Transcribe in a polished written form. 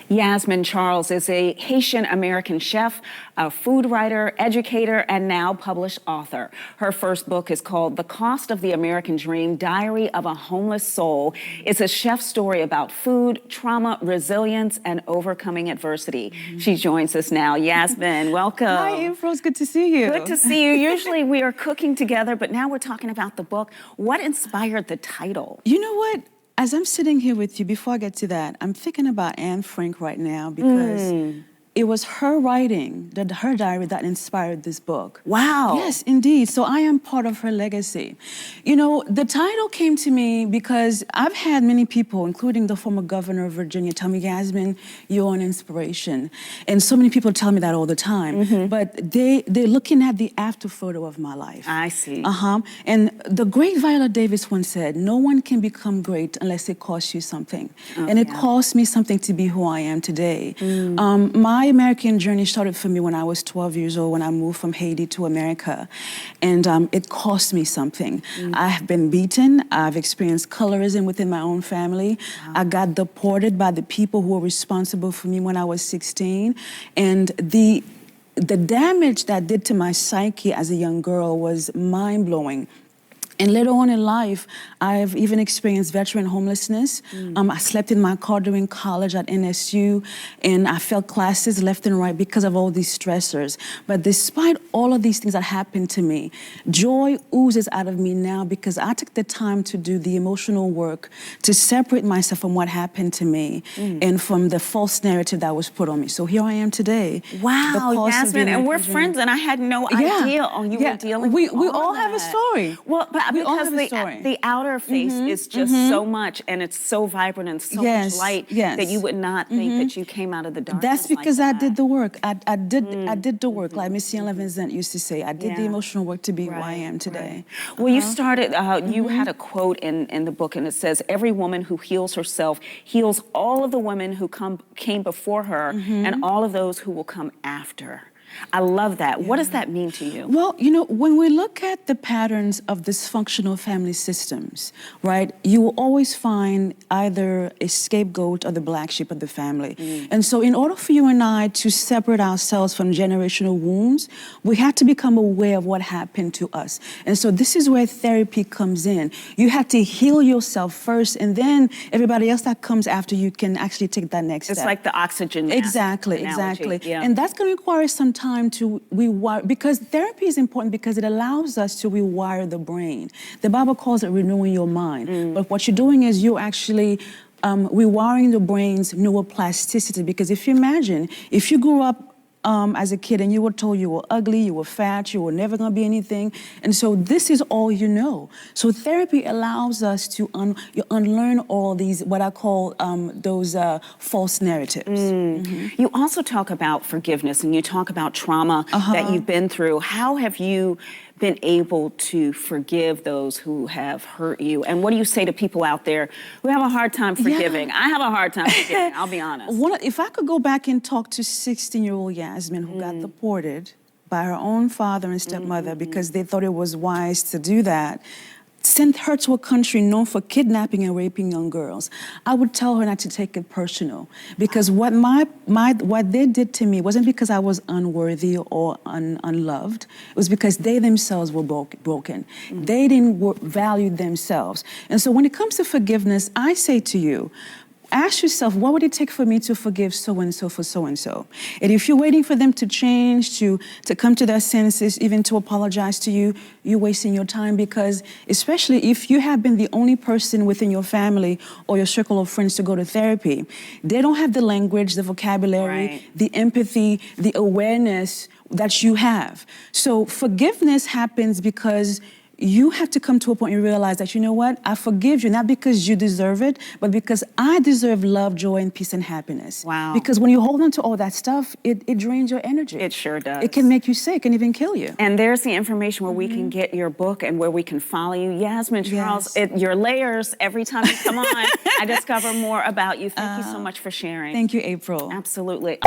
Yasmine Charles is a Haitian-American chef, a food writer, educator, and now published author. Her first book is called The Cost of the American Dream, Diary of a Homeless Soul. It's a chef's story about food, trauma, resilience, and overcoming adversity. She joins us now. Yasmine, welcome. Hi, April. It's good to see you. Good to see you. Usually we are cooking together, but now we're talking about the book. What inspired the title? You know what? As I'm sitting here with you, before I get to that, I'm thinking about Anne Frank right now because it was her writing, her diary, that inspired this book. Wow. Yes, indeed. So I am part of her legacy. You know, the title came to me because I've had many people, including the former governor of Virginia, tell me, Yasmine, you're an inspiration. And so many people tell me that all the time. But they're looking at the after photo of my life. I see. And the great Viola Davis once said, no one can become great unless it costs you something. And it cost me something to be who I am today. My American journey started for me when I was 12 years old, when I moved from Haiti to America. And it cost me something. I have been beaten. I've experienced colorism within my own family. I got deported by the people who were responsible for me when I was 16. And the damage that did to my psyche as a young girl was mind-blowing. And later on in life, I've even experienced veteran homelessness. I slept in my car during college at NSU, and I failed classes left and right because of all these stressors. But despite all of these things that happened to me, joy oozes out of me now because I took the time to do the emotional work to separate myself from what happened to me and from the false narrative that was put on me. So here I am today. Wow, Yasmine, and we're friends, and I had no idea you were dealing with We all have a story. Well, but because the outer face is just so much, and it's so vibrant and so much light that you would not think that you came out of the darkness. That's because I did the work. I did the work, like Miss Ian Levinson used to say. I did the emotional work to be who I am today. Well, you started, you had a quote in the book, and it says, every woman who heals herself heals all of the women who came before her and all of those who will come after. I love that. What does that mean to you? Well, you know, when we look at the patterns of dysfunctional family systems, right, you will always find either a scapegoat or the black sheep of the family. And so in order for you and I to separate ourselves from generational wounds, we have to become aware of what happened to us. And so this is where therapy comes in. You have to heal yourself first, and then everybody else that comes after you can actually take that next step. It's like the oxygen mask Exactly. And that's going to require some time to rewire, because therapy is important because it allows us to rewire the brain. The Bible calls it renewing your mind. But what you're doing is you're actually rewiring the brain's neuroplasticity. Because if you imagine, if you grew up as a kid and you were told you were ugly, you were fat, you were never gonna be anything, and so this is all you know. So therapy allows us to unlearn all these, what I call those false narratives. You also talk about forgiveness, and you talk about trauma that you've been through. How have you been able to forgive those who have hurt you? And what do you say to people out there who have a hard time forgiving? I have a hard time forgiving, I'll be honest. If I could go back and talk to 16-year-old Yasmine who got deported by her own father and stepmother because they thought it was wise to do that, sent her to a country known for kidnapping and raping young girls, I would tell her not to take it personal, because what they did to me wasn't because I was unworthy or unloved. It was because they themselves were broken. They didn't value themselves. And so when it comes to forgiveness, I say to you, ask yourself, what would it take for me to forgive so-and-so for so-and-so? And if you're waiting for them to change, to come to their senses, even to apologize to you, you're wasting your time, because especially if you have been the only person within your family or your circle of friends to go to therapy, they don't have the language, the vocabulary, the empathy, the awareness that you have. So forgiveness happens because you have to come to a point and realize that, you know what, I forgive you, not because you deserve it, but because I deserve love, joy, and peace and happiness. Wow. Because when you hold on to all that stuff, it drains your energy. It sure does. It can make you sick and even kill you. And there's the information where we can get your book and where we can follow you. Yasmine Charles, your layers, every time you come on, I discover more about you. Thank you so much for sharing. Thank you, April. Absolutely.